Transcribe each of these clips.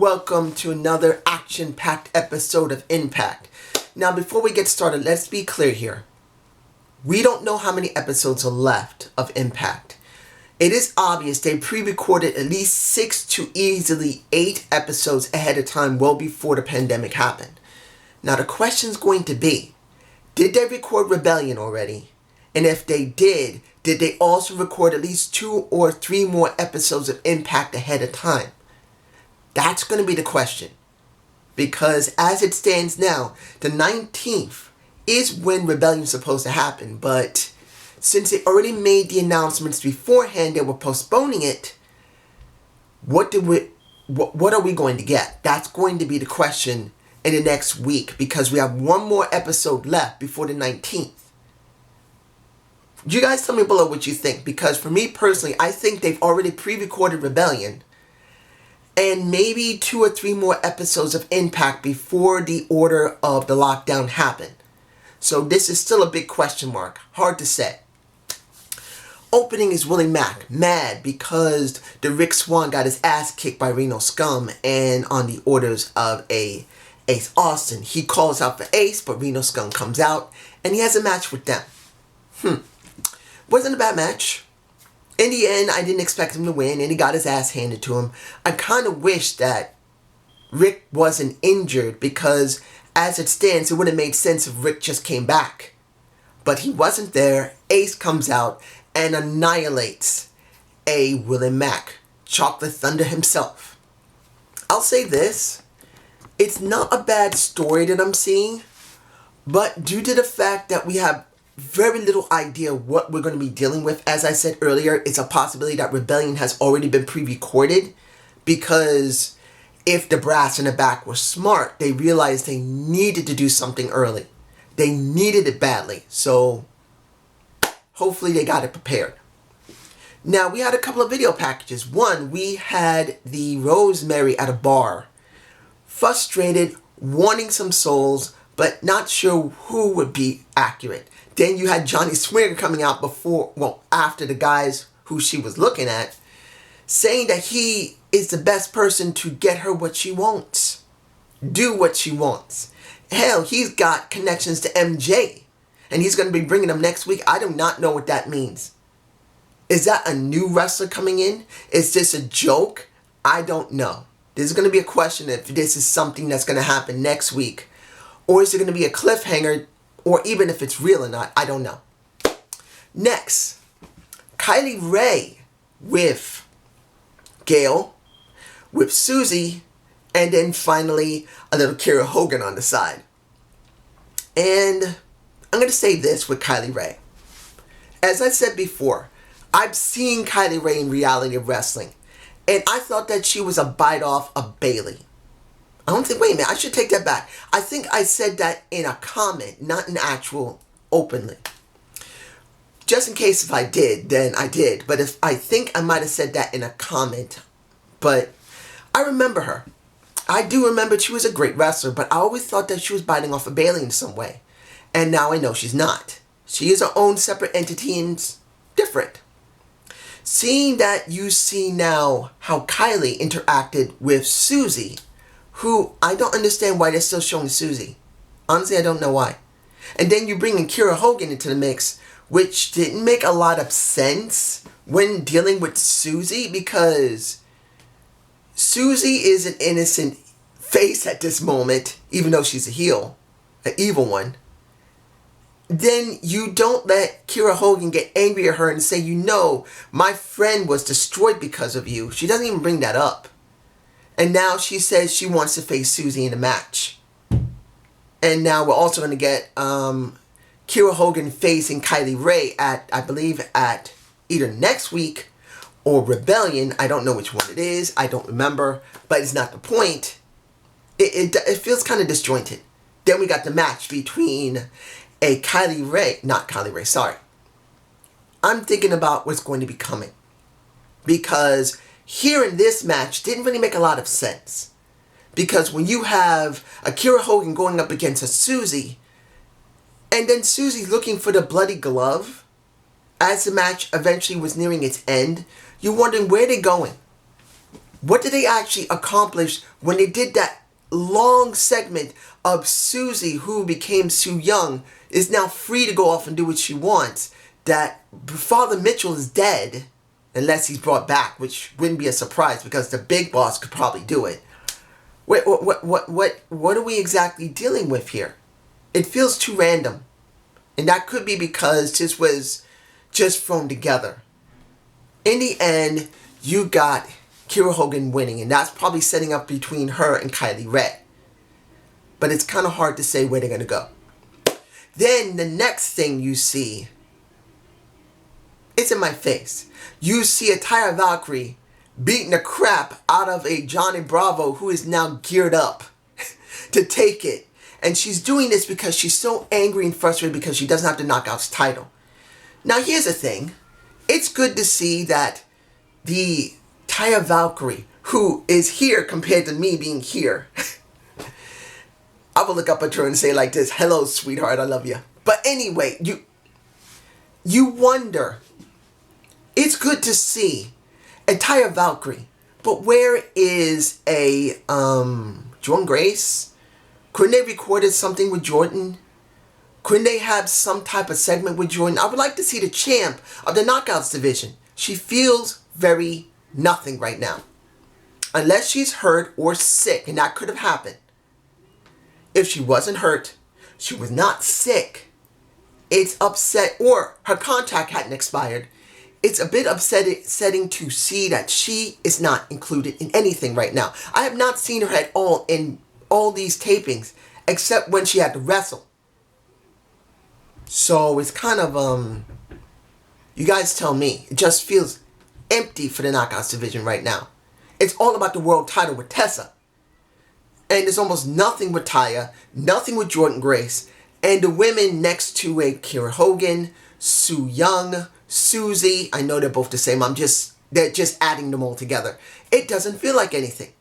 welcome to another action-packed episode of Impact. Now, before we get started, let's be clear here. We don't know how many episodes are left of Impact. It is obvious they pre-recorded at least 6 to easily 8 episodes ahead of time, well before the pandemic happened. Now, the question's going to be, did they record Rebellion already? And if they did they also record at least 2 or 3 more episodes of Impact ahead of time? That's going to be the question. Because as it stands now, the 19th is when Rebellion's supposed to happen. But since they already made the announcements beforehand, they were postponing it. What are we going to get? That's going to be the question in the next week. Because we have 1 more episode left before the 19th. You guys tell me below what you think. Because for me personally, I think they've already pre-recorded Rebellion. And maybe 2 or 3 more episodes of Impact before the order of the lockdown happened. So this is still a big question mark. Hard to say. Opening is Willie Mack. Mad because the Rick Swann got his ass kicked by Reno Scum. And on the orders of Ace Austin. He calls out for Ace, but Reno Scum comes out. And he has a match with them. Wasn't a bad match. In the end, I didn't expect him to win, and he got his ass handed to him. I kind of wish that Rick wasn't injured, because as it stands, it would have made sense if Rick just came back. But he wasn't there. Ace comes out and annihilates Willie Mack, Chocolate Thunder himself. I'll say this. It's not a bad story that I'm seeing, but due to the fact that we have very little idea what we're going to be dealing with. As I said earlier, it's a possibility that Rebellion has already been pre-recorded, because if the brass in the back were smart, they realized they needed to do something early. They needed it badly. So hopefully they got it prepared. Now, we had a couple of video packages. One, we had the Rosemary at a bar, frustrated, wanting some souls, but not sure who would be accurate. Then you had Johnny Swinger coming out after the guys who she was looking at, saying that he is the best person to get her what she wants. Do what she wants. Hell, he's got connections to MJ, and he's going to be bringing them next week. I do not know what that means. Is that a new wrestler coming in? Is this a joke? I don't know. There's going to be a question if this is something that's going to happen next week, or is it going to be a cliffhanger? Or even if it's real or not, I don't know. Next, Kylie Rae with Gail, with Susie, and then finally a little Kiley Hogan on the side. And I'm going to say this with Kylie Rae. As I said before, I've seen Kylie Rae in reality wrestling, and I thought that she was a bite off of Bayley. I don't think, wait a minute, I should take that back. I think I said that in a comment, not in actual openly. Just in case if I did, then I did. But if I think I might have said that in a comment. But I remember her. I do remember she was a great wrestler, but I always thought that she was biting off of Bayley in some way. And now I know she's not. She is her own separate entity and different. Seeing that you see now how Kylie interacted with Susie, who I don't understand why they're still showing Susie. Honestly, I don't know why. And then you bring in Kiley Hogan into the mix, which didn't make a lot of sense when dealing with Susie, because Susie is an innocent face at this moment, even though she's a heel, an evil one. Then you don't let Kiley Hogan get angry at her and say, my friend was destroyed because of you. She doesn't even bring that up. And now she says she wants to face Susie in a match. And now we're also going to get Kiley Hogan facing Kylie Rae I believe at either next week or Rebellion. I don't know which one it is. I don't remember. But it's not the point. It feels kind of disjointed. Then we got the match between I'm thinking about what's going to be coming. Because here in this match didn't really make a lot of sense. Because when you have a Kiley Hogan going up against a Susie, and then Susie looking for the bloody glove, as the match eventually was nearing its end, you're wondering where they're going. What did they actually accomplish when they did that long segment of Susie, who became Su Yung, is now free to go off and do what she wants? That Father Mitchell is dead, unless he's brought back, which wouldn't be a surprise because the big boss could probably do it. What are we exactly dealing with here? It feels too random. And that could be because this was just thrown together. In the end, you got Kiley Hogan winning, and that's probably setting up between her and Kylie Rae. But it's kind of hard to say where they're going to go. Then the next thing you see, it's in my face. You see a Taya Valkyrie beating the crap out of a Johnny Bravo who is now geared up to take it. And she's doing this because she's so angry and frustrated because she doesn't have the Knockouts title. Now here's the thing. It's good to see that the Taya Valkyrie, who is here compared to me being here. I will look up at her and say like this, "Hello, sweetheart, I love you." But anyway, you wonder. It's good to see a Taya Valkyrie, but where is a Jordynne Grace? Couldn't they recorded something with Jordynne? Couldn't they have some type of segment with Jordynne? I would like to see the champ of the Knockouts division. She feels very nothing right now. Unless she's hurt or sick, and that could have happened. If she wasn't hurt, she was not sick, it's upset, or her contract hadn't expired, it's a bit upsetting to see that she is not included in anything right now. I have not seen her at all in all these tapings, except when she had to wrestle. So it's kind of, you guys tell me. It just feels empty for the Knockouts division right now. It's all about the world title with Tessa. And there's almost nothing with Taya, nothing with Jordynne Grace, and the women next to a Kiley Hogan, Su Yung, Susie. I know they're both the same. They're just adding them all together. It doesn't feel like anything.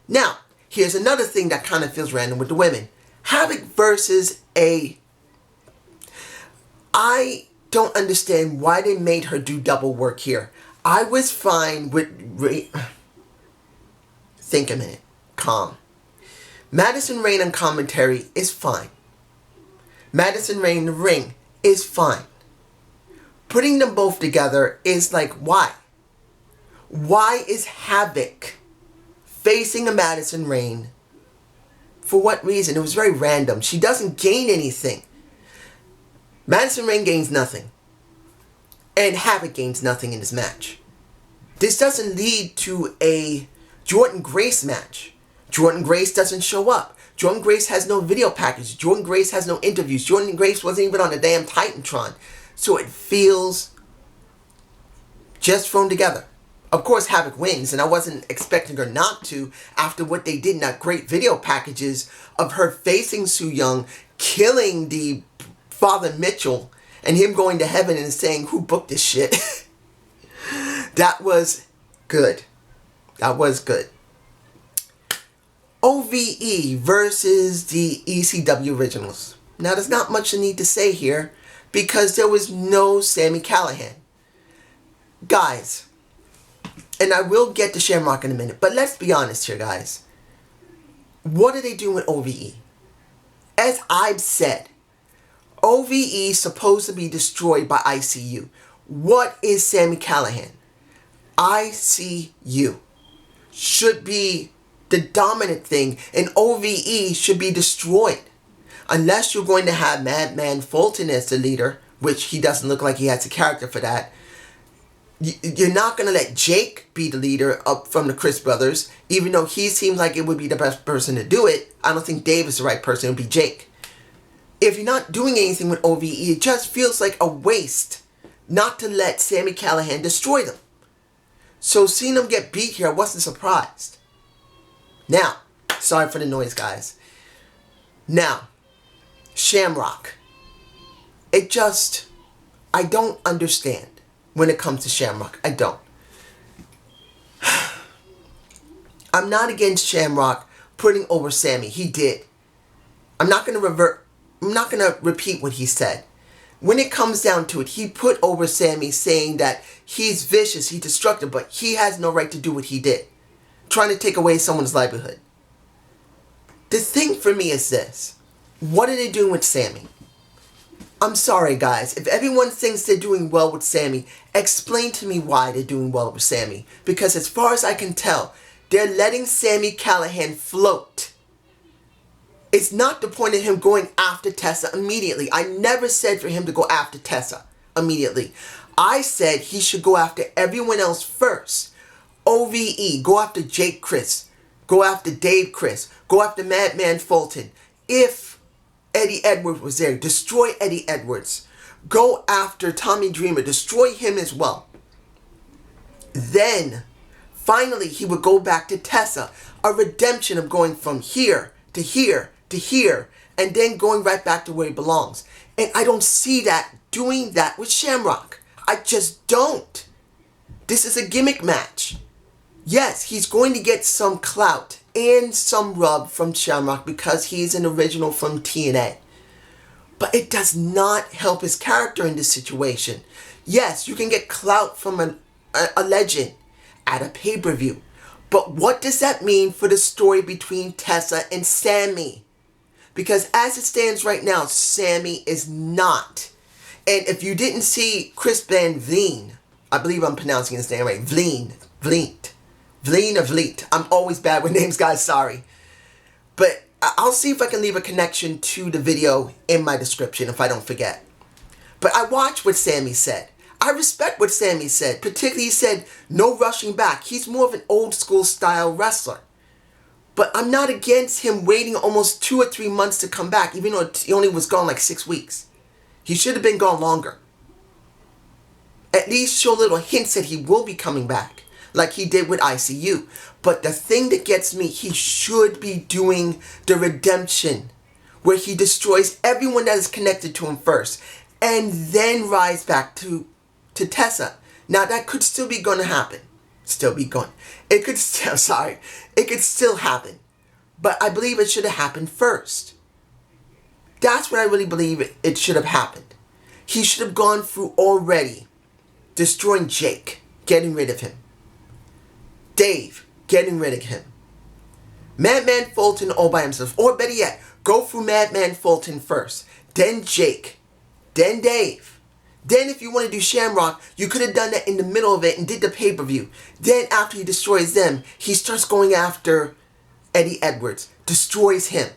Now, here's another thing that kind of feels random with the women. Havoc versus a... I don't understand why they made her do double work here. I was fine with... Think a minute. Calm. Madison Rayne on commentary is fine. Madison Rayne in the ring is fine. Putting them both together is like, why? Why is Havoc facing a Madison Rayne? For what reason? It was very random. She doesn't gain anything. Madison Rayne gains nothing. And Havoc gains nothing in this match. This doesn't lead to a Jordynne Grace match. Jordynne Grace doesn't show up. Jordynne Grace has no video package. Jordynne Grace has no interviews. Jordynne Grace wasn't even on the damn Titantron. So it feels just thrown together. Of course, Havoc wins, and I wasn't expecting her not to after what they did in that great video packages of her facing Su Yung, killing the Father Mitchell, and him going to heaven and saying, "Who booked this shit?" That was good. That was good. OVE versus the ECW Originals. Now, there's not much I need to say here because there was no Sami Callihan. Guys, and I will get to Shamrock in a minute, but let's be honest here, guys. What are they doing with OVE? As I've said, OVE is supposed to be destroyed by ICU. What is Sami Callihan? ICU should be the dominant thing, and OVE should be destroyed. Unless you're going to have Madman Fulton as the leader, which he doesn't look like he has a character for that. You're not going to let Jake be the leader up from the Chris brothers, even though he seems like it would be the best person to do it. I don't think Dave is the right person. It would be Jake. If you're not doing anything with OVE, it just feels like a waste not to let Sami Callihan destroy them. So seeing them get beat here, I wasn't surprised. Now, sorry for the noise, guys. Now, Shamrock. I don't understand when it comes to Shamrock. I don't. I'm not against Shamrock putting over Sami. He did. I'm not going to repeat what he said. When it comes down to it, he put over Sami saying that he's vicious, he's destructive, but he has no right to do what he did. trying to take away someone's livelihood. The thing for me is this. What are they doing with Sammy? I'm sorry, guys. If everyone thinks they're doing well with Sammy, explain to me why they're doing well with Sammy. Because as far as I can tell, they're letting Sami Callihan float. It's not the point of him going after Tessa immediately. I never said for him to go after Tessa immediately. I said he should go after everyone else first. OVE, go after Jake Chris. Go after Dave Chris. Go after Madman Fulton. If Eddie Edwards was there, destroy Eddie Edwards. Go after Tommy Dreamer. Destroy him as well. Then, finally, he would go back to Tessa. A redemption of going from here to here to here, and then going right back to where he belongs. And I don't see that doing that with Shamrock. I just don't. This is a gimmick match. Yes, he's going to get some clout and some rub from Shamrock because he's an original from TNA. But it does not help his character in this situation. Yes, you can get clout from a legend at a pay-per-view. But what does that mean for the story between Tessa and Sammy? Because as it stands right now, Sammy is not. And if you didn't see Chris Van Vliet, I believe I'm pronouncing his name right, Vliet or Vliet. I'm always bad with names, guys, sorry. But I'll see if I can leave a connection to the video in my description if I don't forget. But I watched what Sammy said. I respect what Sammy said. Particularly he said, no rushing back. He's more of an old school style wrestler. But I'm not against him waiting almost 2 or 3 months to come back, even though he only was gone like 6 weeks. He should have been gone longer. At least show little hints that he will be coming back, like he did with ICU. But the thing that gets me, he should be doing the redemption, where he destroys everyone that is connected to him first, and then rise back to Tessa. Now that could still be going to happen. It could still happen. But I believe it should have happened first. That's what I really believe it should have happened. He should have gone through already destroying Jake, getting rid of him. Dave, getting rid of him. Madman Fulton all by himself. Or better yet, go through Madman Fulton first. Then Jake. Then Dave. Then if you want to do Shamrock, you could have done that in the middle of it and did the pay-per-view. Then after he destroys them, he starts going after Eddie Edwards. Destroys him.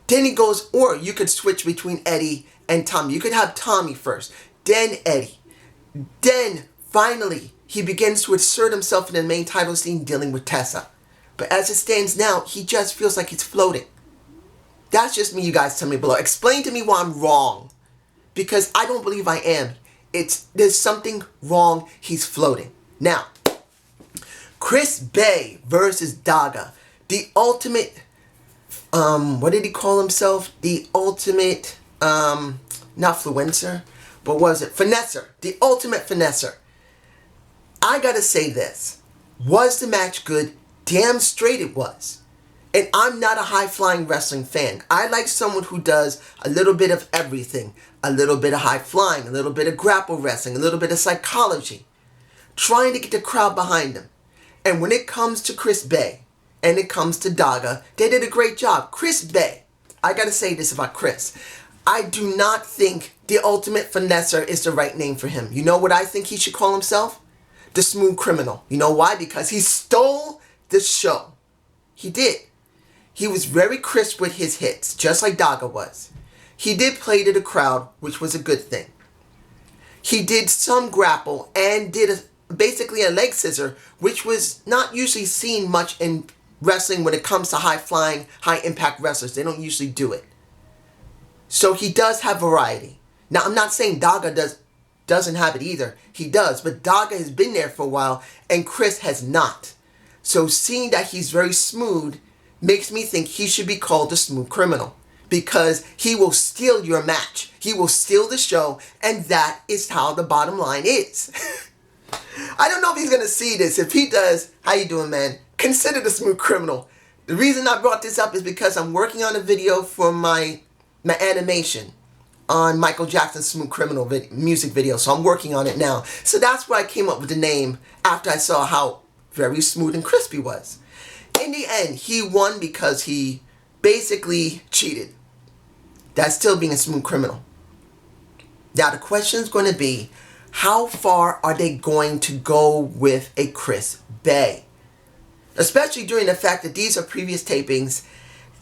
Then he goes, or you could switch between Eddie and Tommy. You could have Tommy first. Then Eddie. Then, finally, he begins to assert himself in the main title scene dealing with Tessa. But as it stands now, he just feels like he's floating. That's just me, you guys tell me below. Explain to me why I'm wrong. Because I don't believe I am. There's something wrong. He's floating. Now, Chris Bay versus Daaga. The ultimate, what did he call himself? The ultimate, not fluencer, but what was it? Finesser. The ultimate finesser. I gotta say this. Was the match good? Damn straight it was. And I'm not a high-flying wrestling fan. I like someone who does a little bit of everything. A little bit of high-flying, a little bit of grapple wrestling, a little bit of psychology. Trying to get the crowd behind them. And when it comes to Chris Bay, and it comes to Daaga, they did a great job. Chris Bay, I gotta say this about Chris. I do not think the ultimate finesser is the right name for him. You know what I think he should call himself? The Smooth Criminal. You know why? Because he stole the show. He did. He was very crisp with his hits, just like Daaga was. He did play to the crowd, which was a good thing. He did some grapple and did basically a leg scissor, which was not usually seen much in wrestling when it comes to high-flying, high-impact wrestlers. They don't usually do it. So he does have variety. Now, I'm not saying Daaga doesn't have it either. He does, but Daaga has been there for a while, and Chris has not. So seeing that he's very smooth makes me think he should be called the Smooth Criminal. Because he will steal your match. He will steal the show, and that is how the bottom line is. I don't know if he's going to see this. If he does, how you doing, man? Consider the Smooth Criminal. The reason I brought this up is because I'm working on a video for my animation on Michael Jackson's Smooth Criminal music video. So I'm working on it now. So that's why I came up with the name after I saw how very smooth and crispy was. in the end, he won because he basically cheated. That's still being a smooth criminal. Now the question is going to be, how far are they going to go with a Chris Bay? Especially during the fact that these are previous tapings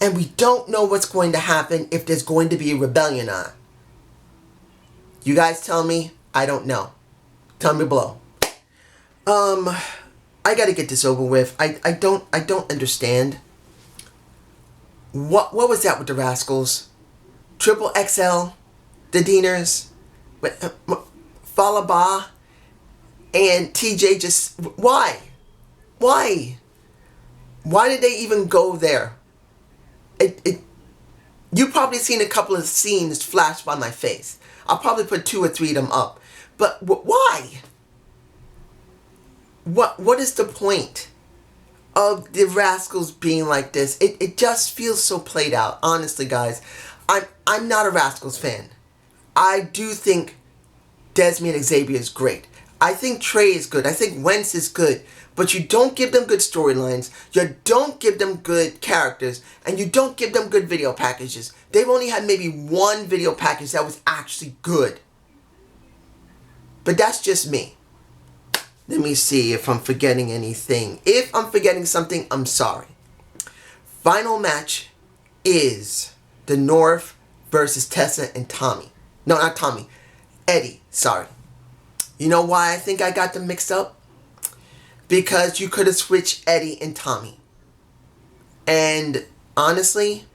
and we don't know what's going to happen if there's going to be a rebellion on. You guys tell me. I don't know. Tell me below. I gotta get this over with. I don't understand. What was that with the Rascals? Triple XL, the Deaners, Falaba, and TJ just... Why? Why? Why did they even go there? You probably seen a couple of scenes flash by my face. I'll probably put 2 or 3 of them up. But why? What is the point of the Rascals being like this? It just feels so played out. Honestly, guys, I'm not a Rascals fan. I do think Desmond Xavier is great. I think Trey is good. I think Wentz is good. But you don't give them good storylines. You don't give them good characters. And you don't give them good video packages. They've only had maybe 1 video package that was actually good. But that's just me. Let me see if I'm forgetting anything. If I'm forgetting something, I'm sorry. Final match is the North versus Tessa and Tommy. No, not Tommy. Eddie, sorry. You know why I think I got them mixed up? Because you could have switched Eddie and Tommy. And honestly,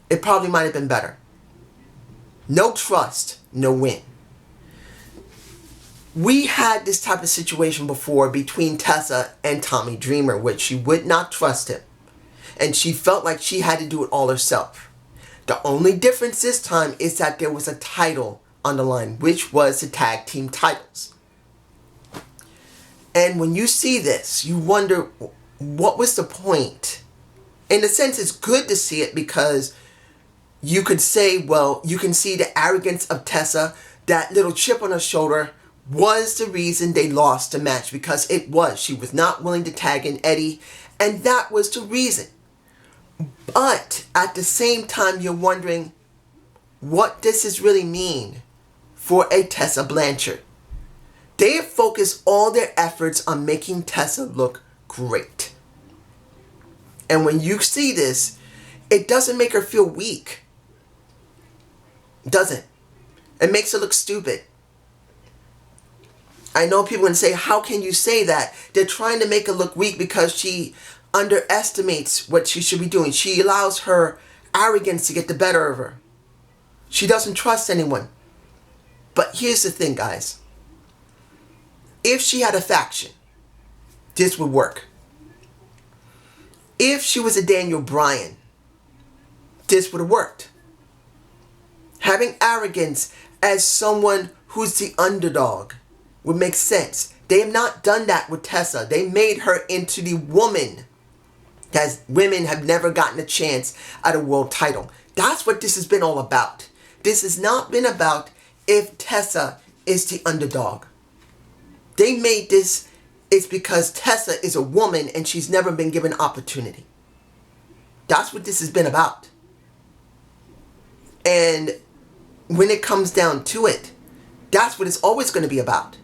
it probably might have been better. No trust, no win. We had this type of situation before between Tessa and Tommy Dreamer, which she would not trust him. And she felt like she had to do it all herself. The only difference this time is that there was a title on the line, which was the tag team titles. And when you see this, you wonder, what was the point? In a sense, it's good to see it because you could say, well, you can see the arrogance of Tessa, that little chip on her shoulder was the reason they lost the match, because it was. She was not willing to tag in Eddie, and that was the reason. But at the same time, you're wondering what does this really mean for a Tessa Blanchard. They have focused all their efforts on making Tessa look great. And when you see this, it doesn't make her feel weak. It doesn't. It makes her look stupid. I know people can say, how can you say that? They're trying to make her look weak because she underestimates what she should be doing. She allows her arrogance to get the better of her. She doesn't trust anyone. But here's the thing, guys. If she had a faction, this would work. If she was a Daniel Bryan, this would have worked. Having arrogance as someone who's the underdog would make sense. They have not done that with Tessa. They made her into the woman that women have never gotten a chance at a world title. That's what this has been all about. This has not been about if Tessa is the underdog. They made this, it's because Tessa is a woman and she's never been given opportunity. That's what this has been about. And when it comes down to it, that's what it's always going to be about.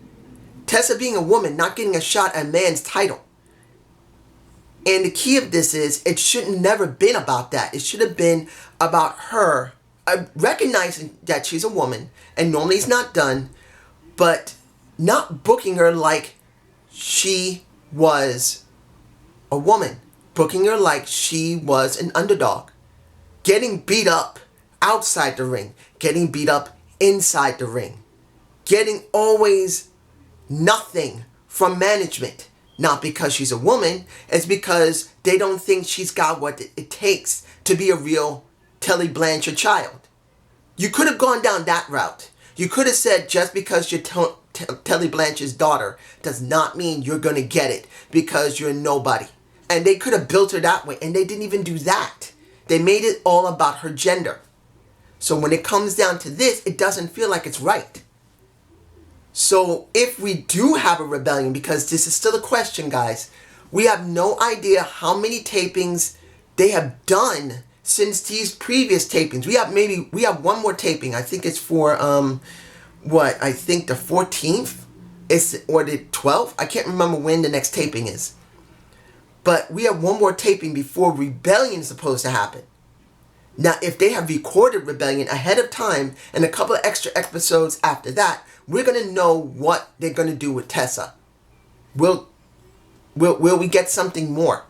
Tessa being a woman, not getting a shot at a man's title. And the key of this is, it shouldn't never been about that. It should have been about her recognizing that she's a woman, and normally it's not done, but not booking her like she was a woman. Booking her like she was an underdog. Getting beat up outside the ring. Getting beat up inside the ring. Getting always nothing from management. Not because she's a woman, it's because they don't think she's got what it takes to be a real Kylie Blanchard child. You could have gone down that route. You could have said, just because you're Kylie Blanchard's daughter does not mean you're going to get it because you're nobody. And they could have built her that way, and they didn't even do that. They made it all about her gender. So when it comes down to this, it doesn't feel like it's right. So if we do have a rebellion, because this is still a question, guys, We have no idea how many tapings they have done since these previous tapings. We have one more taping. I think it's for I think the 14th or the 12th. I can't remember when the next taping is. But we have one more taping before Rebellion is supposed to happen. Now, if they have recorded Rebellion ahead of time and a couple of extra episodes after that, we're going to know what they're going to do with Tessa. Will we get something more?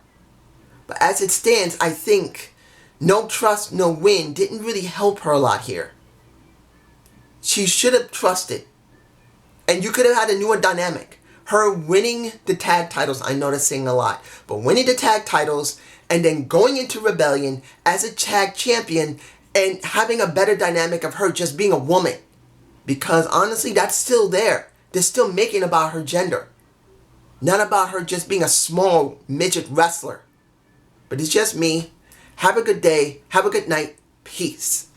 But as it stands, I think no trust, no win didn't really help her a lot here. She should have trusted. And you could have had a newer dynamic. Her winning the tag titles, I know they're saying a lot, but winning the tag titles and then going into Rebellion as a tag champion and having a better dynamic of her just being a woman. Because honestly, that's still there. They're still making about her gender. Not about her just being a small midget wrestler. But it's just me. Have a good day. Have a good night. Peace.